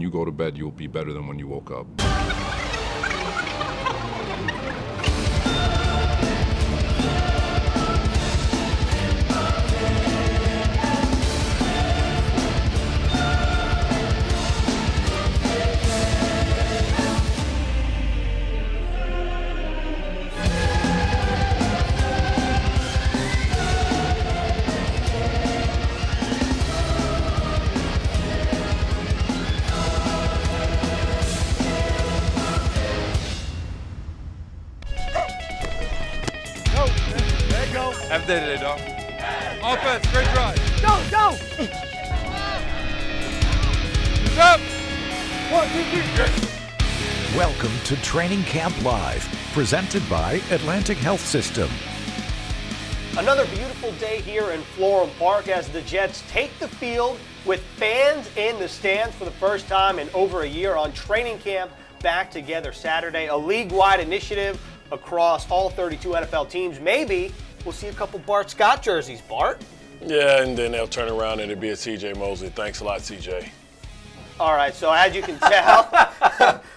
you go to bed, you'll be better than when you woke up. Have day today, dog. Offense, great drive. Go! He's up. 1, 2, 3. Welcome to Training Camp Live, presented by Atlantic Health System. Another beautiful day here in Florham Park as the Jets take the field with fans in the stands for the first time in over a year on training camp back together Saturday. A league-wide initiative across all 32 NFL teams. Maybe we'll see a couple Bart Scott jerseys. Bart? Yeah, and then they'll turn around and it'll be a C.J. Mosley. Thanks a lot, C.J. All right, so as you can tell,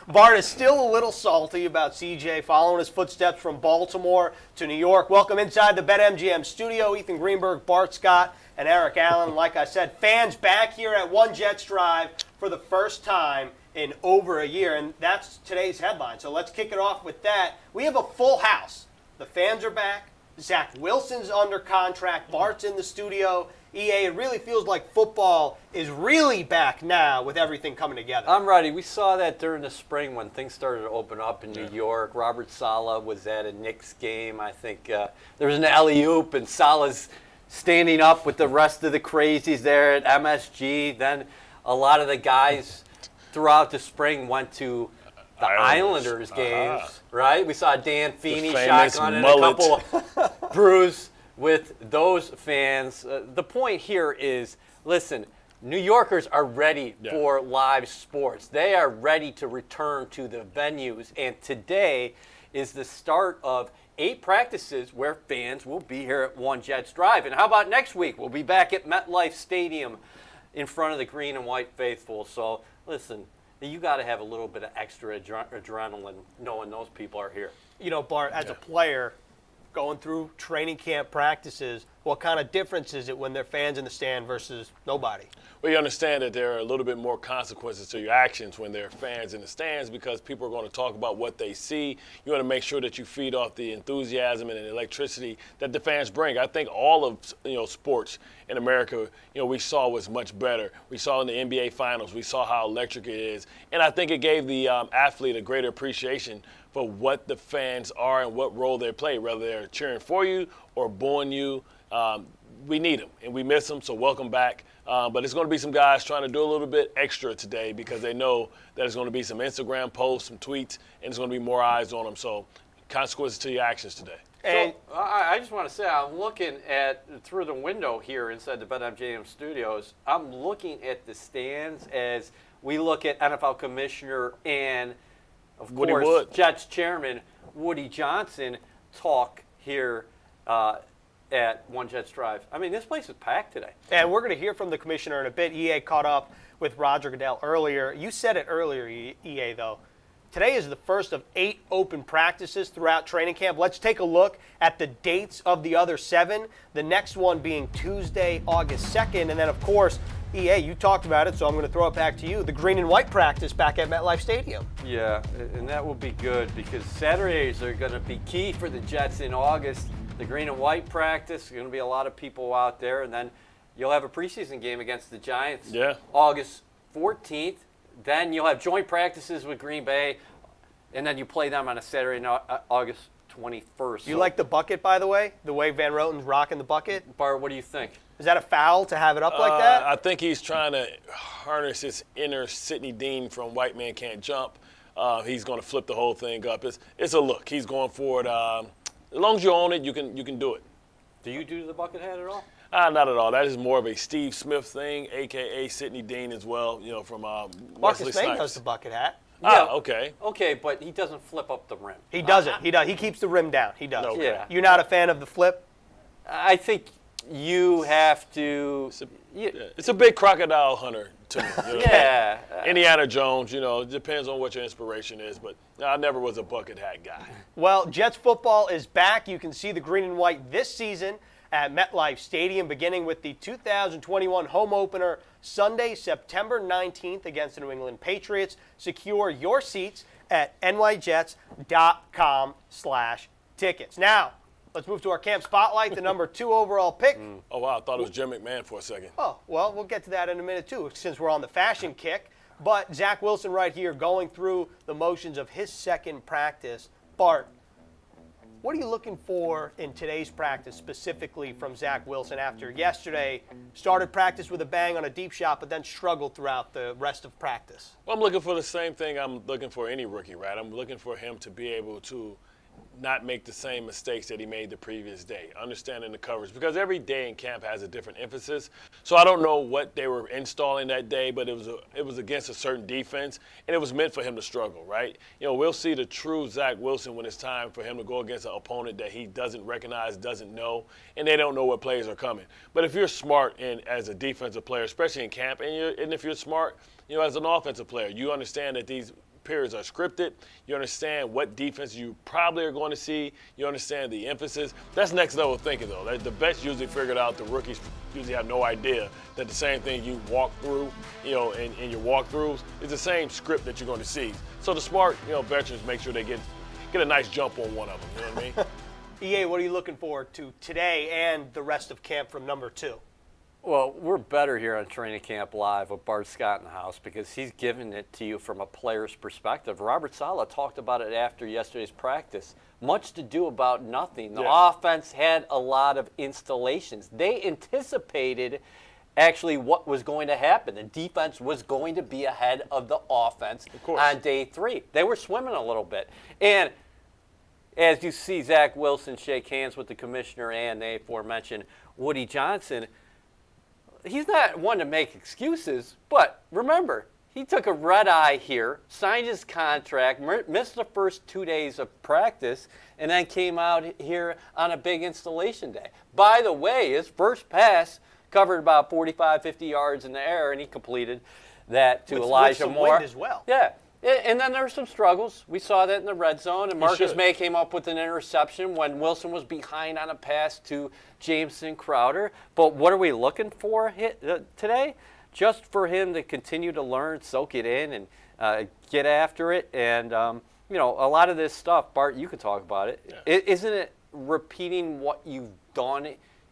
Bart is still a little salty about C.J. following his footsteps from Baltimore to New York. Welcome inside the BetMGM studio, Ethan Greenberg, Bart Scott, and Eric Allen. Like I said, fans back here at One Jets Drive for the first time in over a year, and that's today's headline. So let's kick it off with that. We have a full house. The fans are back. Zach Wilson's under contract. Bart's in the studio. EA, it really feels like football is really back now with everything coming together. I'm ready. We saw that during the spring when things started to open up in New York. Robert Saleh was at a Knicks game. I think there was an alley-oop, and Saleh's standing up with the rest of the crazies there at MSG. Then a lot of the guys throughout the spring went to the Islanders games, right? We saw Dan Feeney shotgun and a couple of brews with those fans. The point here is, listen, New Yorkers are ready for live sports. They are ready to return to the venues, and today is the start of 8 practices where fans will be here at One Jets Drive. And how about next week? We'll be back at MetLife Stadium in front of the green and white faithful. So, listen, you got to have a little bit of extra adrenaline knowing those people are here. You know, Bart, as a player going through training camp practices, what kind of difference is it when there are fans in the stand versus nobody? Well, you understand that there are a little bit more consequences to your actions when there are fans in the stands because people are going to talk about what they see. You want to make sure that you feed off the enthusiasm and the electricity that the fans bring. I think all of sports in America, we saw was much better. We saw in the NBA Finals, we saw how electric it is, and I think it gave the athlete a greater appreciation for what the fans are and what role they play, whether they're cheering for you or booing you. We need them, and we miss them, so welcome back. But it's going to be some guys trying to do a little bit extra today because they know that it's going to be some Instagram posts, some tweets, and there's going to be more eyes on them. So consequences to your actions today. And so I just want to say, I'm looking at through the window here inside the BetMGM studios. I'm looking at the stands as we look at NFL Commissioner and, of course, Jets Chairman Woody Johnson talk here at One Jets Drive. I mean, this place is packed today. And we're going to hear from the commissioner in a bit. EA caught up with Roger Goodell earlier. You said it earlier, EA, though. Today is the first of 8 open practices throughout training camp. Let's take a look at the dates of the other 7. The next one being Tuesday, August 2nd. And then, of course, EA, you talked about it, so I'm going to throw it back to you. The green and white practice back at MetLife Stadium. Yeah, and that will be good because Saturdays are going to be key for the Jets in August. The green and white practice, there's going to be a lot of people out there, and then you'll have a preseason game against the Giants August 14th. Then you'll have joint practices with Green Bay, and then you play them on a Saturday, August 21st. You like the bucket, by the way Van Roten's rocking the bucket? Bart, what do you think? Is that a foul to have it up like that? I think he's trying to harness his inner Sidney Dean from White Man Can't Jump. He's going to flip the whole thing up. It's a look. He's going for it. As long as you own it, you can do it. Do you do the bucket hat at all? Not at all. That is more of a Steve Smith thing, a.k.a. Sidney Dean as well, from Wesley Snipes. does the bucket hat. Yeah. Okay. Okay, but he doesn't flip up the rim. He doesn't. He does. He keeps the rim down. He does. Okay. Yeah. You're not a fan of the flip? I think you have to. It's a big crocodile hunter to me. You know? Yeah. Indiana Jones, it depends on what your inspiration is, but I never was a bucket hat guy. Well, Jets football is back. You can see the green and white this season at MetLife Stadium, beginning with the 2021 home opener Sunday, September 19th against the New England Patriots. Secure your seats at nyjets.com/tickets. Now, let's move to our camp spotlight, the number 2 overall pick. Oh, wow, I thought it was Jim McMahon for a second. Oh, well, we'll get to that in a minute, too, since we're on the fashion kick. But Zach Wilson right here going through the motions of his second practice. Bart, what are you looking for in today's practice specifically from Zach Wilson after yesterday started practice with a bang on a deep shot but then struggled throughout the rest of practice? Well, I'm looking for the same thing I'm looking for any rookie, right? I'm looking for him to be able to not make the same mistakes that he made the previous day, understanding the coverage, because every day in camp has a different emphasis. So I don't know what they were installing that day, but it was against a certain defense, and it was meant for him to struggle, right? We'll see the true Zach Wilson when it's time for him to go against an opponent that he doesn't recognize, doesn't know, and they don't know what plays are coming. But if you're smart as a defensive player, especially in camp, and if you're smart, as an offensive player, you understand that these periods are scripted. You understand what defense you probably are going to see. You understand the emphasis. That's next level thinking, though. The vets usually figured out. The rookies usually have no idea that the same thing you walk through, in your walkthroughs is the same script that you're going to see. So the smart, veterans make sure they get a nice jump on one of them. You know what I mean? EA, what are you looking forward to today and the rest of camp from number 2? Well, we're better here on Training Camp Live with Bart Scott in the house because he's giving it to you from a player's perspective. Robert Saleh talked about it after yesterday's practice. Much to do about nothing. The offense had a lot of installations. They anticipated actually what was going to happen. The defense was going to be ahead of the offense on day 3. They were swimming a little bit. And as you see Zach Wilson shake hands with the commissioner and the aforementioned Woody Johnson, he's not one to make excuses, but remember, he took a red eye here, signed his contract, missed the first 2 days of practice, and then came out here on a big installation day. By the way, his first pass covered about 45, 50 yards in the air, and he completed that to Elijah with some Moore. Wind as well. Yeah. And then there were some struggles. We saw that in the red zone. And Marcus May came up with an interception when Wilson was behind on a pass to Jameson Crowder. But what are we looking for today? Just for him to continue to learn, soak it in, and get after it. And, a lot of this stuff, Bart, you could talk about it. Yeah. Isn't it repeating what you've done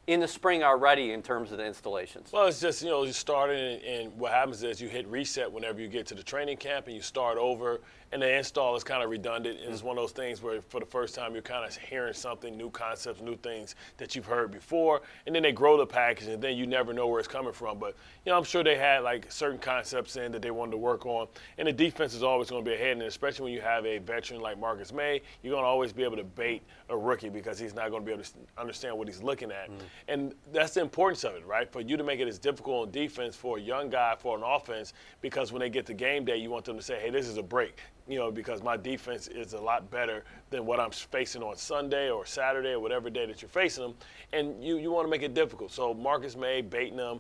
in the spring already in terms of the installations? Well, it's just, you started, and what happens is you hit reset whenever you get to the training camp and you start over, and the install is kind of redundant. And it's one of those things where for the first time you're kind of hearing something, new concepts, new things that you've heard before, and then they grow the package, and then you never know where it's coming from. But, I'm sure they had like certain concepts in that they wanted to work on, and the defense is always going to be ahead, and especially when you have a veteran like Marcus May, you're going to always be able to bait a rookie because he's not going to be able to understand what he's looking at. And that's the importance of it, right? For you to make it as difficult on defense for a young guy, for an offense, because when they get to game day, you want them to say, hey, this is a break, because my defense is a lot better than what I'm facing on Sunday or Saturday or whatever day that you're facing them. And you want to make it difficult. So Marcus May, baiting them,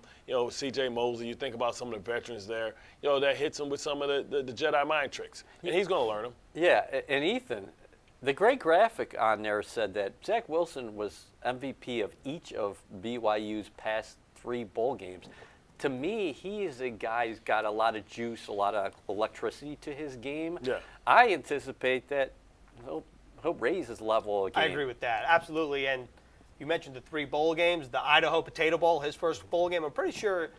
C.J. Mosley, you think about some of the veterans there, that hits him with some of the Jedi mind tricks. And he's going to learn them. Yeah, and Ethan, the great graphic on there said that Zach Wilson was MVP of each of BYU's past 3 bowl games. To me, he is a guy who's got a lot of juice, a lot of electricity to his game. Yeah. I anticipate that he'll raise his level again. I agree with that, absolutely. And you mentioned the 3 bowl games, the Idaho Potato Bowl, his first bowl game. I'm pretty sure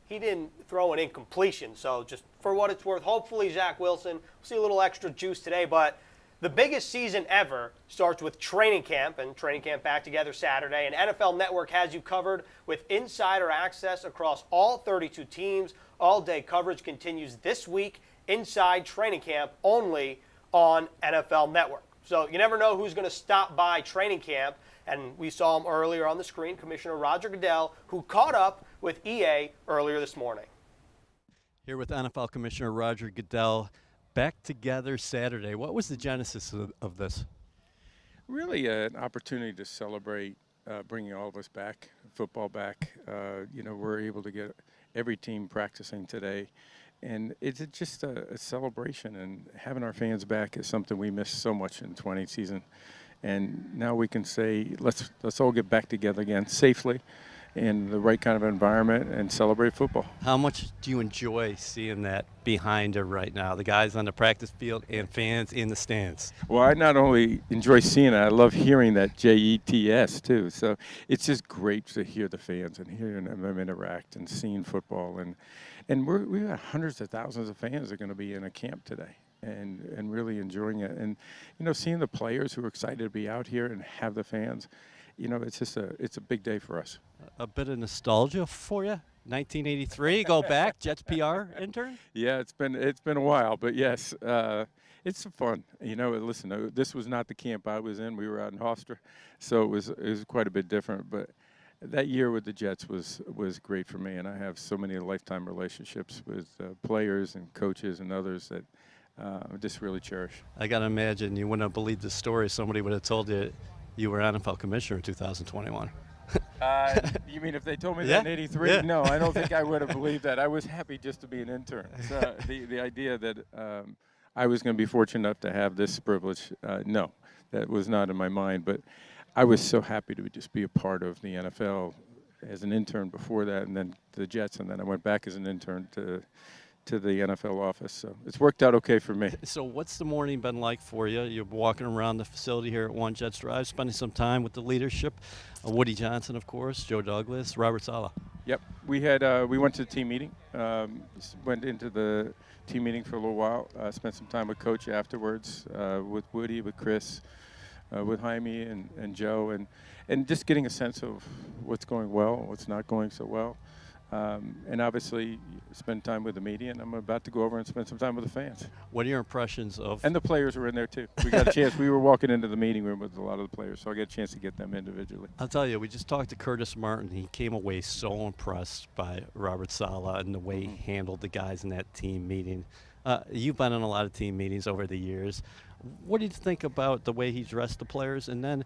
he didn't throw an incompletion. So just for what it's worth, hopefully Zach Wilson will see a little extra juice today. But the biggest season ever starts with training camp, and training camp back together Saturday. And NFL Network has you covered with insider access across all 32 teams. All-day coverage continues this week inside training camp only on NFL Network. So you never know who's going to stop by training camp. And we saw him earlier on the screen, Commissioner Roger Goodell, who caught up with EA earlier this morning. Here with NFL Commissioner Roger Goodell. Back together Saturday. What was the genesis of this? Really an opportunity to celebrate bringing all of us back, football back. We're able to get every team practicing today. And it's just a celebration, and having our fans back is something we missed so much in 20 season. And now we can say, let's all get back together again safely in the right kind of environment and celebrate football. How much do you enjoy seeing that behind her right now, the guys on the practice field and fans in the stands? Well, I not only enjoy seeing it, I love hearing that JETS too. So it's just great to hear the fans and hearing them interact and seeing football. And we've got hundreds of thousands of fans that are going to be in a camp today and really enjoying it. And, seeing the players who are excited to be out here and have the fans, it's just it's a big day for us. A bit of nostalgia for you? 1983, go back, Jets PR intern? Yeah, it's been a while, but yes, it's fun. Listen, this was not the camp I was in. We were out in Hofstra, so it was quite a bit different. But that year with the Jets was great for me, and I have so many lifetime relationships with players and coaches and others that I just really cherish. I got to imagine you wouldn't have believed the story. Somebody would have told you you were NFL commissioner in 2021. You mean if they told me Yeah, that in '83? yeah. No, I don't think I would have believed that. I was happy just to be an intern. So the idea that I was going to be fortunate enough to have this privilege, no, that was not in my mind. But I was so happy to just be a part of the NFL as an intern before that, and then the Jets, and then I went back as an intern to the NFL office. So it's worked out okay for me. So what's the morning been like for you? You're walking around the facility here at One Jets Drive, spending some time with the leadership. Woody Johnson, of course, Joe Douglas, Robert Saleh. Yep, we went to the team meeting, went into the team meeting for a little while, spent some time with Coach afterwards, with Woody, with Chris, with Jaime and Joe, and just getting a sense of what's going well, what's not going so well. And obviously spend time with the media, and I'm about to go over and spend some time with the fans. What are your impressions of? And the players were in there too. We got a chance. We were walking into the meeting room with a lot of the players, so I got a chance to get them individually. I'll tell you, we just talked to Curtis Martin. He came away so impressed by Robert Saleh and the way he handled the guys in that team meeting. You've been in a lot of team meetings over the years. What do you think about the way he dressed the players? And then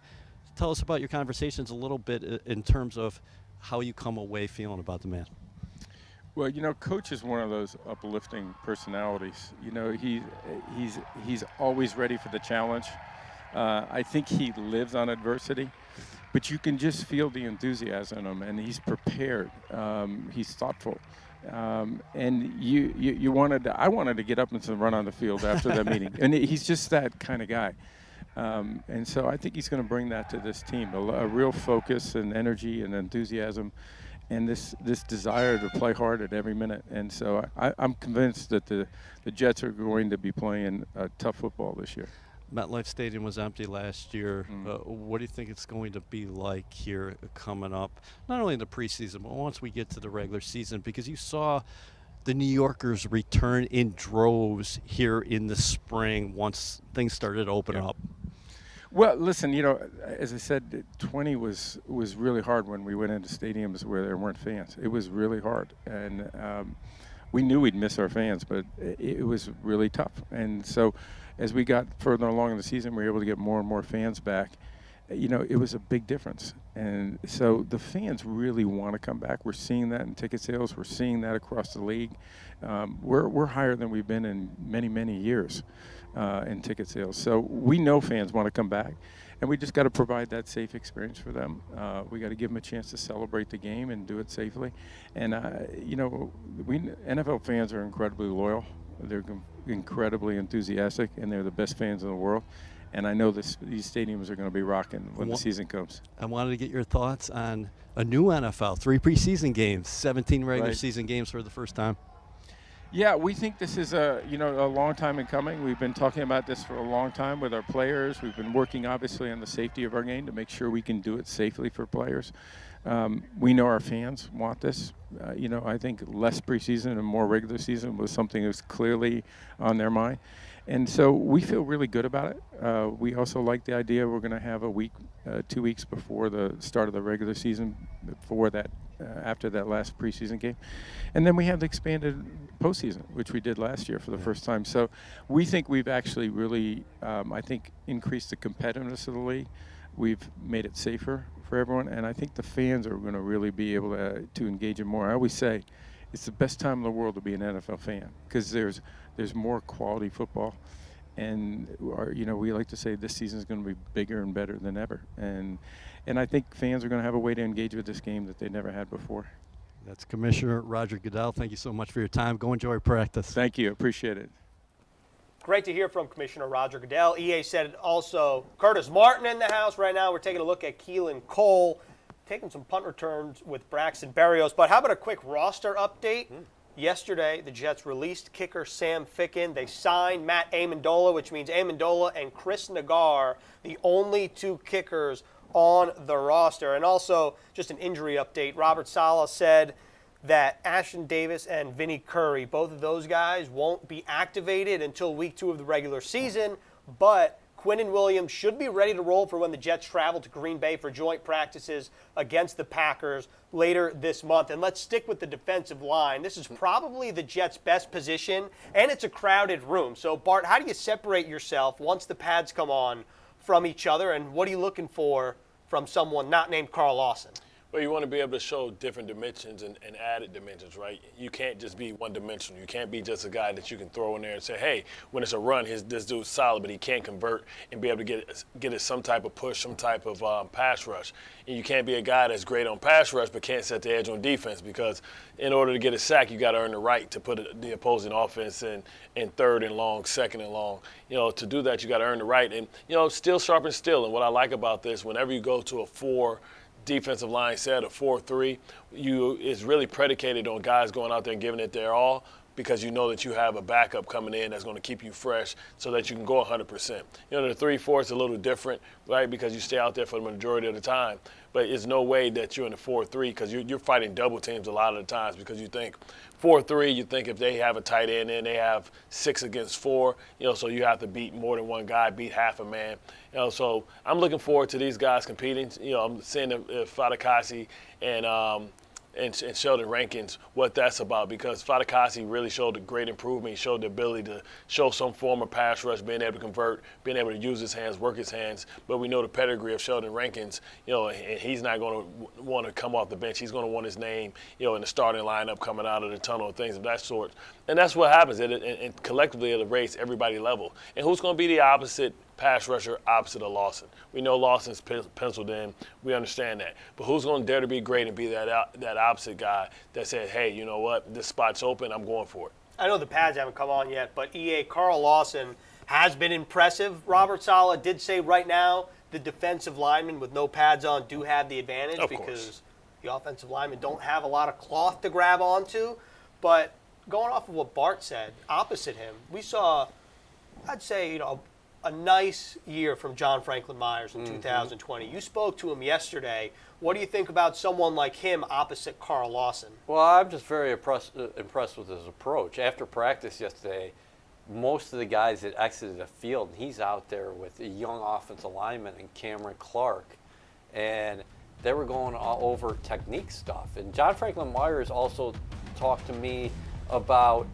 tell us about your conversations a little bit in terms of how you come away feeling about the man. Well, Coach is one of those uplifting personalities. He's always ready for the challenge. I think he lives on adversity, but you can just feel the enthusiasm in him, and he's prepared. He's thoughtful. And I wanted to get up and run on the field after that meeting. And he's just that kind of guy. And so I think he's going to bring that to this team, a real focus and energy and enthusiasm, and this desire to play hard at every minute. And so I'm convinced that the Jets are going to be playing tough football this year. MetLife Stadium was empty last year. What do you think it's going to be like here coming up, not only in the preseason, but once we get to the regular season? Because you saw the New Yorkers return in droves here in the spring once things started to open up. Well, listen, as I said, 20 was really hard when we went into stadiums where there weren't fans. It was really hard. And we knew we'd miss our fans, but it was really tough. And so as we got further along in the season, we were able to get more and more fans back. It was a big difference. And so the fans really want to come back. We're seeing that in ticket sales. We're seeing that across the league. We're higher than we've been in many, many years in ticket sales. So we know fans want to come back, and we just got to provide that safe experience for them. We got to give them a chance to celebrate the game and do it safely. And, NFL fans are incredibly loyal. They're incredibly enthusiastic, and they're the best fans in the world. And I know these stadiums are going to be rocking when the season comes. I wanted to get your thoughts on a new NFL, 3 preseason games, 17 regular season games for the first time. Yeah, we think this is a long time in coming. We've been talking about this for a long time with our players. We've been working obviously on the safety of our game to make sure we can do it safely for players. We know our fans want this. I think less preseason and more regular season was something that was clearly on their mind. And so we feel really good about it. We also like the idea we're going to have a week, 2 weeks before the start of the regular season, before that, after that last preseason game. And then we have the expanded postseason, which we did last year for the first time. So we think we've actually really, increased the competitiveness of the league. We've made it safer for everyone, and I think the fans are going to really be able to engage in more. I always say it's the best time in the world to be an NFL fan because there's more quality football, and we like to say this season is going to be bigger and better than ever, and I think fans are going to have a way to engage with this game that they never had before. That's Commissioner Roger Goodell. Thank you so much for your time. Go enjoy practice. Thank you. Appreciate it. Great to hear from Commissioner Roger Goodell. EA said it also. Curtis Martin in the house right now. We're taking a look at Keelan Cole, taking some punt returns with Braxton Berrios. But how about a quick roster update? Yesterday, the Jets released kicker Sam Ficken. They signed Matt Amendola, which means Amendola and Chris Nagar, the only two kickers on the roster. And also, just an injury update. Robert Saleh said that Ashton Davis and Vinny Curry, both of those guys, won't be activated until week 2 of the regular season, but Quinnen Williams should be ready to roll for when the Jets travel to Green Bay for joint practices against the Packers later this month. And let's stick with the defensive line. This is probably the Jets' best position, and it's a crowded room. So, Bart, how do you separate yourself once the pads come on from each other, and what are you looking for from someone not named Carl Lawson? Well, you want to be able to show different dimensions and added dimensions, right? You can't just be one-dimensional. You can't be just a guy that you can throw in there and say, hey, when it's a run, this dude's solid, but he can't convert and be able to get it some type of push, some type of pass rush. And you can't be a guy that's great on pass rush but can't set the edge on defense, because in order to get a sack, you got to earn the right to put the opposing offense in third and long, second and long. To do that, you got to earn the right. And, still sharpen steel. And what I like about this, whenever you go to a 4 defensive line set, a 4-3, it's really predicated on guys going out there and giving it their all, because you know that you have a backup coming in that's going to keep you fresh so that you can go 100%. The 3-4 is a little different, right, because you stay out there for the majority of the time. But it's no way that you're in a 4-3, because you're fighting double teams a lot of the times, because you think 4-3, you think if they have a tight end and they have 6 against 4, so you have to beat more than one guy, beat half a man. So I'm looking forward to these guys competing. I'm seeing if Fadakasi and Sheldon Rankins, what that's about, because Fadakasi really showed a great improvement. He showed the ability to show some form of pass rush, being able to convert, being able to use his hands, work his hands. But we know the pedigree of Sheldon Rankins, and he's not going to want to come off the bench. He's going to want his name, in the starting lineup coming out of the tunnel and things of that sort. And that's what happens. And collectively at a race, everybody level. And who's going to be the opposite pass rusher opposite of Lawson? We know Lawson's penciled in. We understand that. But who's going to dare to be great and be that opposite guy that said, hey, you know what, this spot's open, I'm going for it? I know the pads haven't come on yet, but Carl Lawson has been impressive. Robert Saleh did say right now the defensive linemen with no pads on do have the advantage, because the offensive linemen don't have a lot of cloth to grab onto. But going off of what Bart said, opposite him, we saw, I'd say, a nice year from John Franklin Myers in 2020. You spoke to him yesterday. What do you think about someone like him opposite Carl Lawson? Well, I'm just very impressed with his approach. After practice yesterday, most of the guys that exited the field, and he's out there with a young offensive lineman and Cameron Clark, and they were going all over technique stuff. And John Franklin Myers also talked to me about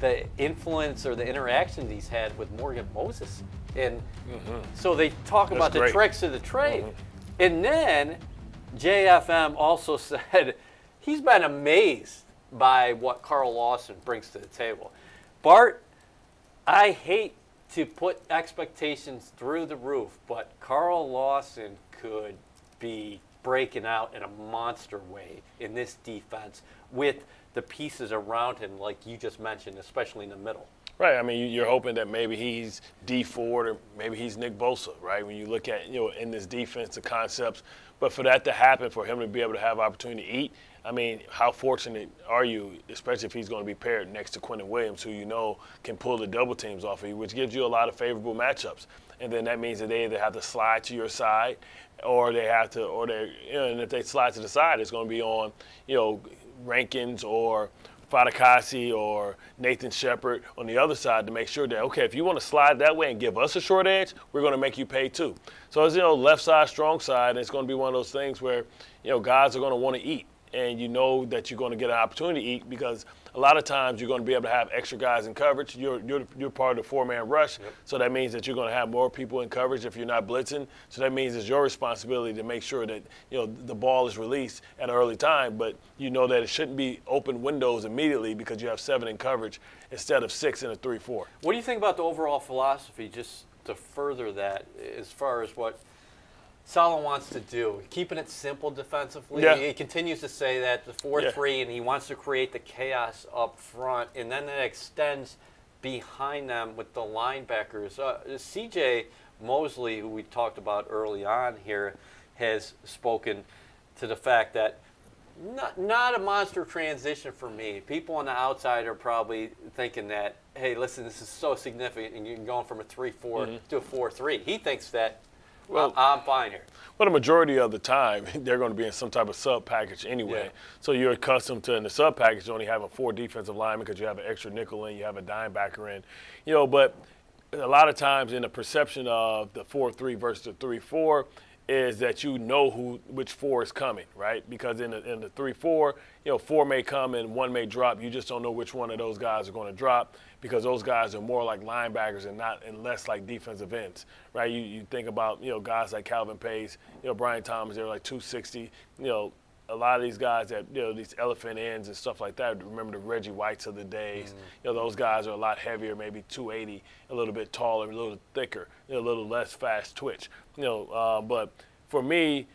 the influence or the interactions he's had with Morgan Moses. And so they talk about the tricks of the trade. And then JFM also said he's been amazed by what Carl Lawson brings to the table. Bart, I hate to put expectations through the roof, but Carl Lawson could be breaking out in a monster way in this defense with the pieces around him, like you just mentioned, especially in the middle. Right. I mean, you're hoping that maybe he's D Ford or maybe he's Nick Bosa, right? When you look at, in this defense, the concepts. But for that to happen, for him to be able to have opportunity to eat, I mean, how fortunate are you, especially if he's going to be paired next to Quinnen Williams, who can pull the double teams off of you, which gives you a lot of favorable matchups. And then that means that they either have to slide to your side or they have to, and if they slide to the side, it's going to be on, Rankins or Fadakasi or Nathan Shepard on the other side to make sure that, okay, if you want to slide that way and give us a short edge, we're going to make you pay too. So it's, left side, strong side, and it's going to be one of those things where, guys are going to want to eat. and you know that you're going to get an opportunity to eat because a lot of times you're going to be able to have extra guys in coverage. You're part of the four-man rush, so that means that you're going to have more people in coverage if you're not blitzing. So that means it's your responsibility to make sure that the ball is released at an early time, but you know that it shouldn't be open windows immediately because you have 7 in coverage instead of 6 in a 3-4. What do you think about the overall philosophy, just to further that, as far as what Saleh wants to do, keeping it simple defensively? Yeah. He continues to say that the 4-3, and he wants to create the chaos up front, and then that extends behind them with the linebackers. C.J. Mosley, who we talked about early on here, has spoken to the fact that not a monster transition for me. People on the outside are probably thinking that, hey, listen, this is so significant, and you're going from a 3-4 to a 4-3. He thinks that, well, I'm fine here. Well, the majority of the time, they're going to be in some type of sub package anyway. Yeah. So you're accustomed to, in the sub package, only having 4 defensive linemen because you have an extra nickel in, you have a dime backer in. But a lot of times in the perception of the 4-3 versus the 3-4 is that you know which 4 is coming, right? Because in the 3-4, 4 may come and 1 may drop. You just don't know which one of those guys are going to drop because those guys are more like linebackers and less like defensive ends, right? You think about guys like Calvin Pace, Brian Thomas, they're like 260. A lot of these guys that these elephant ends and stuff like that. Remember the Reggie Whites of the days. Those guys are a lot heavier, maybe 280, a little bit taller, a little thicker, a little less fast twitch. But for me,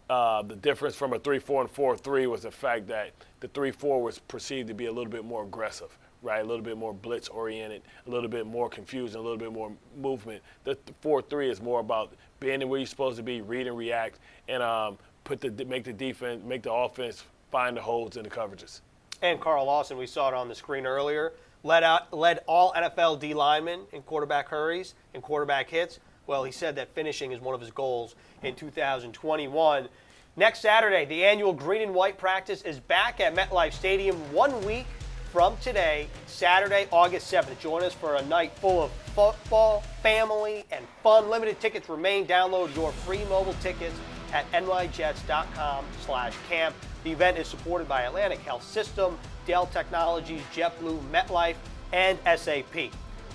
the difference from a 3-4 and 4-3 was the fact that the 3-4 was perceived to be a little bit more aggressive, right? A little bit more blitz oriented, a little bit more confusion, a little bit more movement. The 4-3 is more about being where you're supposed to be, read and react, and make the offense find the holes in the coverages. And Carl Lawson, we saw it on the screen earlier, led all NFL D linemen in quarterback hurries and quarterback hits. Well, he said that finishing is one of his goals in 2021. Next Saturday, the annual green and white practice is back at MetLife Stadium 1 week from today, Saturday, August 7th. Join us for a night full of football, family, and fun. Limited tickets remain. Download your free mobile tickets at nyjets.com/camp. The event is supported by Atlantic Health System, Dell Technologies, JetBlue, MetLife, and SAP.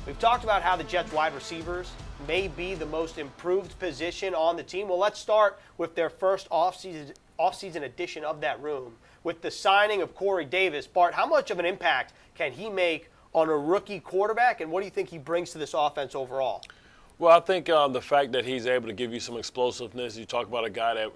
We've talked about how the Jets wide receivers may be the most improved position on the team. Well, let's start with their first offseason edition of that room with the signing of Corey Davis. Bart, how much of an impact can he make on a rookie quarterback, and what do you think he brings to this offense overall? Well, I think the fact that he's able to give you some explosiveness. You talk about a guy that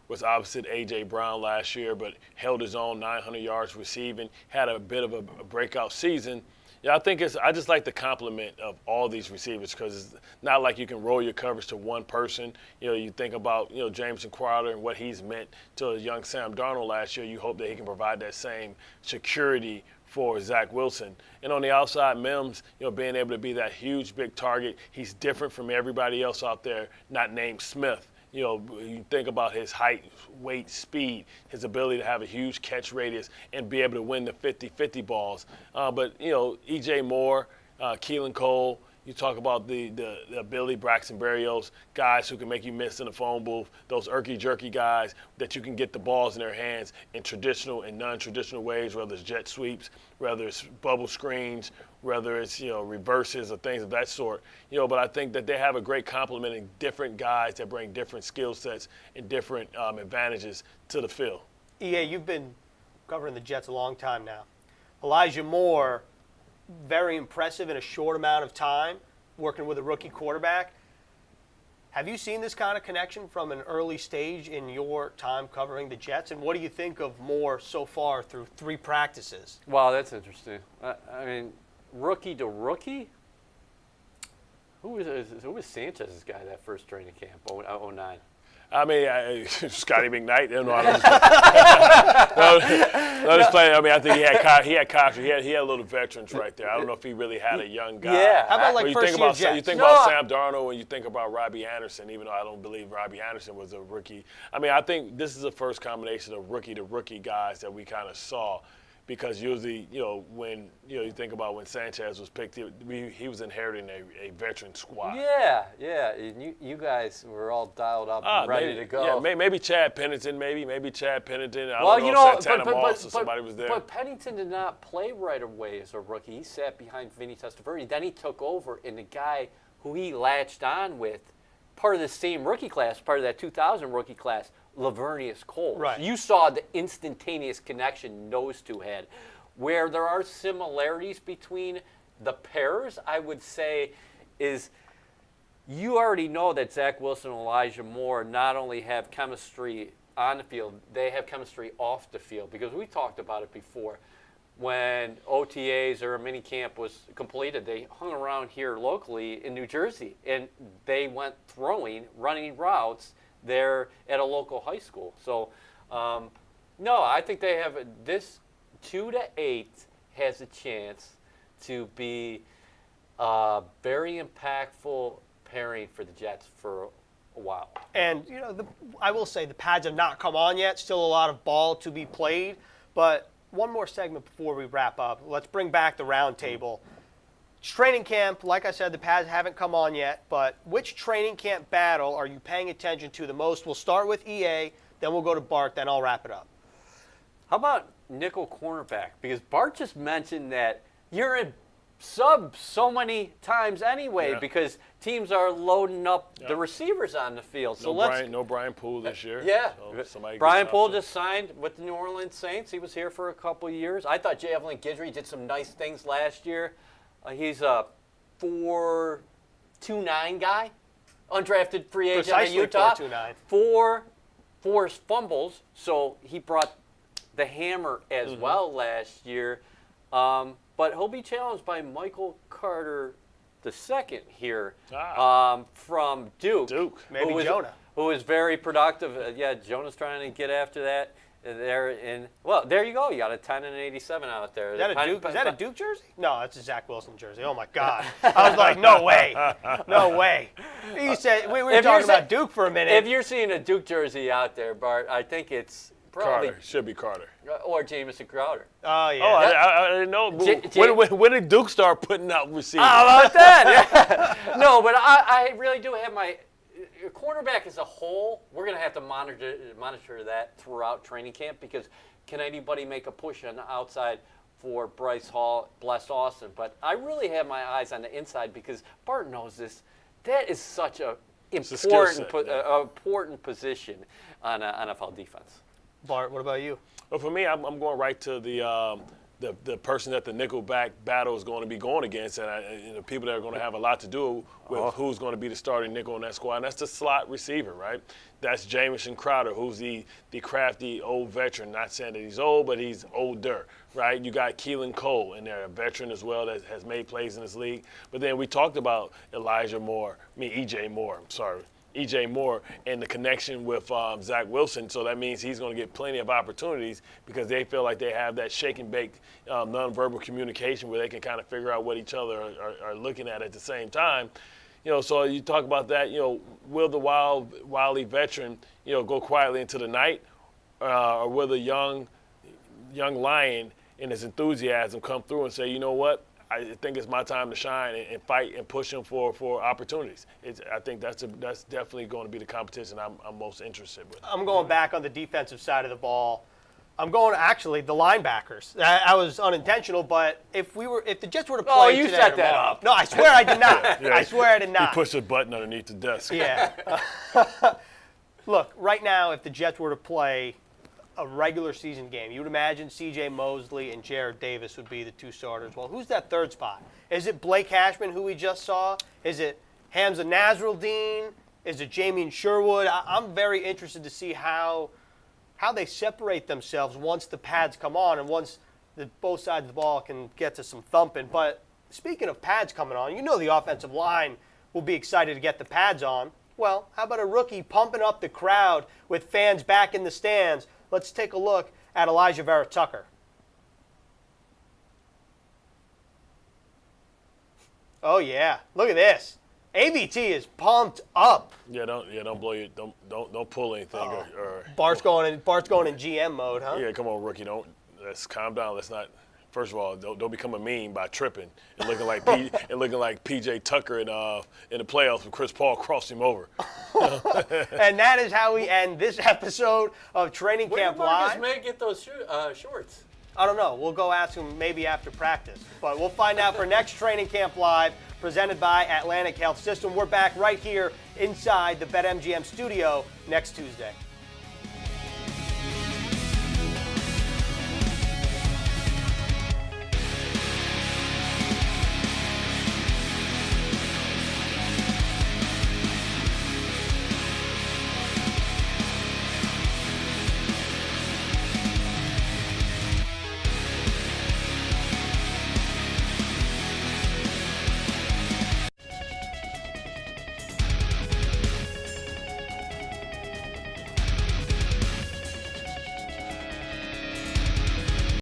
was opposite A.J. Brown last year, but held his own, 900 yards receiving, had a bit of a breakout season. Yeah, I just like the compliment of all these receivers because it's not like you can roll your coverage to one person. You think about Jameson Crowder and what he's meant to a young Sam Darnold last year. You hope that he can provide that same security for Zach Wilson. And on the outside, Mims, being able to be that huge, big target. He's different from everybody else out there, not named Smith. You think about his height, weight, speed, his ability to have a huge catch radius and be able to win the 50-50 balls. But E.J. Moore, Keelan Cole, you talk about the ability, Braxton Berrios, guys who can make you miss in the phone booth, those irky-jerky guys that you can get the balls in their hands in traditional and non-traditional ways, whether it's jet sweeps, whether it's bubble screens, whether it's reverses or things of that sort. But I think that they have a great complement in different guys that bring different skill sets and different advantages to the field. EA, you've been covering the Jets a long time now. Elijah Moore, very impressive in a short amount of time, working with a rookie quarterback. Have you seen this kind of connection from an early stage in your time covering the Jets? And what do you think of Moore so far through 3 practices? Wow, that's interesting. I mean, rookie to rookie? Who was Sanchez's guy that first training camp, 09? I mean, Scotty McKnight. I don't know. I think he had Cox. He had a little veterans right there. I don't know if he really had a young guy. Yeah. How about you first-year Jets? You think about Sam Darnold and you think about Robbie Anderson, even though I don't believe Robbie Anderson was a rookie. I mean, I think this is the first combination of rookie to rookie guys that we kind of saw. because usually, when you think about when Sanchez was picked, he was inheriting a veteran squad. Yeah. And you guys were all dialed up and ready to go. Yeah, maybe Chad Pennington, maybe Chad Pennington. I Well, don't know if Santana Moss or somebody was there. But Pennington did not play right away as a rookie. He sat behind Vinny Testaverde. Then he took over, and the guy who he latched on with, part of the same rookie class, part of that 2000 rookie class, Lavernius Cole. Right. You saw the instantaneous connection those two had. Where there are similarities between the pairs, I would say, is you already know that Zach Wilson and Elijah Moore not only have chemistry on the field, they have chemistry off the field. Because we talked about it before. When OTAs or a mini camp was completed, they hung around here locally in New Jersey, and they went running routes there at a local high school. So, no, I think they have this 2 to 8 has a chance to be a very impactful pairing for the Jets for a while. And, I will say the pads have not come on yet. Still a lot of ball to be played. But one more segment before we wrap up. Let's bring back the round table. Training camp, like I said, the pads haven't come on yet, but which training camp battle are you paying attention to the most? We'll start with EA, then we'll go to Bart, then I'll wrap it up. How about nickel cornerback? Because Bart just mentioned that you're in sub so many times anyway because teams are loading up the receivers on the field. So no Brian Poole this year. Yeah. So Brian Poole just signed with the New Orleans Saints. He was here for a couple of years. I thought Javelin Guidry did some nice things last year. He's a 4.29 guy, undrafted free agent in Utah. 4.29. Four forced fumbles, so he brought the hammer as well last year. But he'll be challenged by Michael Carter II here from Duke. Maybe Jonah. Who is very productive. Jonah's trying to get after that. There you go. You got a 10 and an 87 out there. Is that a Duke jersey? No, that's a Zach Wilson jersey. Oh my God! I was like, no way, no way. You said we were talking about Duke for a minute. If you're seeing a Duke jersey out there, Bart, I think it's probably Carter. Should be Carter. Or Jamison Crowder. Oh yeah. Oh, I didn't know. When did Duke start putting out receivers? How about that? Yeah. No, but I really do have my cornerback as a whole. We're going to have to monitor that throughout training camp because can anybody make a push on the outside for Bryce Hall, Bless Austin? But I really have my eyes on the inside because Bart knows this. That is such a important position on an NFL defense. Bart, what about you? Well, for me, I'm going right to the person that the nickelback battle is going to be going against, and the people that are going to have a lot to do with who's going to be the starting nickel in that squad. And that's the slot receiver, right? That's Jamison Crowder, who's the crafty old veteran. Not saying that he's old, but he's older, right? You got Keelan Cole in there, a veteran as well that has made plays in this league. But then we talked about EJ Moore, and the connection with Zach Wilson. So that means he's going to get plenty of opportunities because they feel like they have that shake and bake nonverbal communication where they can kind of figure out what each other are looking at the same time. So you talk about that, will the wily veteran, go quietly into the night or will the young lion in his enthusiasm come through and say, you know what? I think it's my time to shine and fight and push him for opportunities. I think that's definitely going to be the competition I'm most interested with. I'm going back on the defensive side of the ball. I'm going actually the linebackers. I was unintentional, but if the Jets were to play you today set that up. No, I swear I did not. I swear I did not. He pushed a button underneath the desk. Yeah. Look, right now, if the Jets were to play a regular season game, you would imagine C.J. Mosley and Jared Davis would be the two starters. Well, who's that third spot? Is it Blake Hashman, who we just saw? Is it Hamza Nasruddin? Is it Jamien Sherwood? I'm very interested to see how they separate themselves once the pads come on and once both sides of the ball can get to some thumping. But speaking of pads coming on, the offensive line will be excited to get the pads on. Well, how about a rookie pumping up the crowd with fans back in the stands? Let's take a look at Elijah Vera Tucker. Oh yeah, look at this. AVT is pumped up. Yeah, don't blow your don't pull anything or Bart's going in GM mode, huh? Yeah, come on, rookie, don't let's calm down. Let's not. First of all, don't become a meme by tripping and looking like PJ Tucker in the playoffs when Chris Paul crossed him over. And that is how we end this episode of Training Camp Where did Marcus Live. May get those shorts? I don't know. We'll go ask him maybe after practice. But we'll find out for next Training Camp Live, presented by Atlantic Health System. We're back right here inside the BetMGM studio next Tuesday.